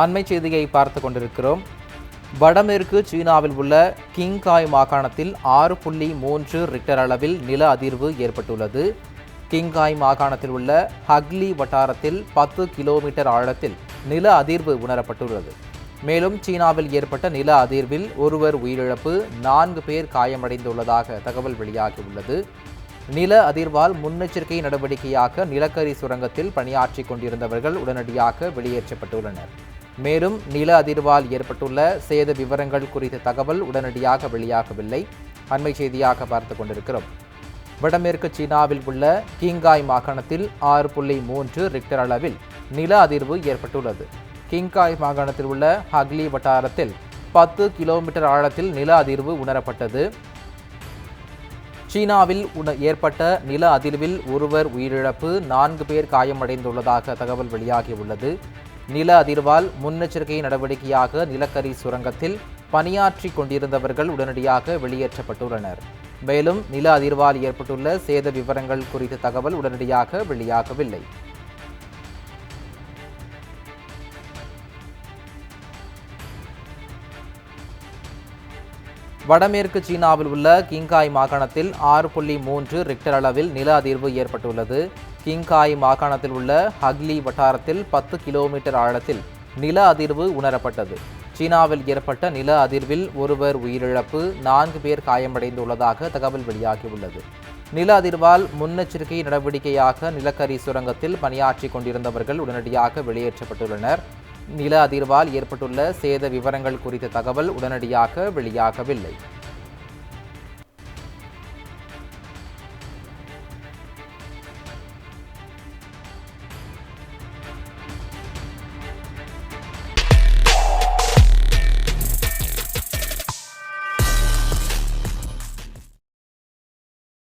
அண்மை செய்தியை பார்த்து கொண்டிருக்கிறோம். வடமேற்கு சீனாவில் உள்ள கிங்காய் மாகாணத்தில் 6.3 ரிக்டர் அளவில் நில அதிர்வு ஏற்பட்டுள்ளது. கிங்காய் மாகாணத்தில் உள்ள ஹக்லி வட்டாரத்தில் 10 கிலோமீட்டர் ஆழத்தில் நில அதிர்வு உணரப்பட்டுள்ளது. மேலும் சீனாவில் ஏற்பட்ட நில அதிர்வில் ஒருவர் உயிரிழப்பு, 4 பேர் காயமடைந்துள்ளதாக தகவல் வெளியாகியுள்ளது. நில அதிர்வால் முன்னெச்சரிக்கை நடவடிக்கையாக நிலக்கரி சுரங்கத்தில் பணியாற்றிக் கொண்டிருந்தவர்கள் உடனடியாக வெளியேற்றப்பட்டுள்ளனர். மேலும் நில அதிர்வால் ஏற்பட்டுள்ள சேத விவரங்கள் குறித்த தகவல் உடனடியாக வெளியாகவில்லை. அண்மை செய்தியாக பார்த்து கொண்டிருக்கிறோம். வடமேற்கு சீனாவில் உள்ள கிங்காய் மாகாணத்தில் 6.3 ரிக்டர் அளவில் நில அதிர்வு ஏற்பட்டுள்ளது. கிங்காய் மாகாணத்தில் உள்ள ஹக்லி வட்டாரத்தில் 10 கிலோமீட்டர் ஆழத்தில் நில அதிர்வு உணரப்பட்டது. சீனாவில் ஏற்பட்ட நில அதிர்வில் ஒருவர் உயிரிழப்பு, 4 பேர் காயமடைந்துள்ளதாக தகவல் வெளியாகியுள்ளது. நில அதிர்வால் முன்னெச்சரிக்கை நடவடிக்கையாக நிலக்கரி சுரங்கத்தில் பணியாற்றிக் கொண்டிருந்தவர்கள் உடனடியாக வெளியேற்றப்பட்டுள்ளனர். மேலும் நில அதிர்வால் ஏற்பட்டுள்ள சேத விவரங்கள் குறித்த தகவல் உடனடியாக வெளியாகவில்லை. வடமேற்கு சீனாவில் உள்ள கிங்காய் மாகாணத்தில் 6.3 ரிக்டர் அளவில் நில அதிர்வு ஏற்பட்டுள்ளது. கிங்காய் மாகாணத்தில் உள்ள ஹக்லி வட்டாரத்தில் 10 கிலோமீட்டர் ஆழத்தில் நில அதிர்வு உணரப்பட்டது. சீனாவில் ஏற்பட்ட நில அதிர்வில் ஒருவர் உயிரிழப்பு, 4 பேர் காயமடைந்துள்ளதாக தகவல் வெளியாகியுள்ளது. நில அதிர்வால் முன்னெச்சரிக்கை நடவடிக்கையாக நிலக்கரி சுரங்கத்தில் பணியாற்றிக் கொண்டிருந்தவர்கள் உடனடியாக வெளியேற்றப்பட்டுள்ளனர். நில அதிர்வால் ஏற்பட்டுள்ள சேத விவரங்கள் குறித்த தகவல் உடனடியாக வெளியாகவில்லை.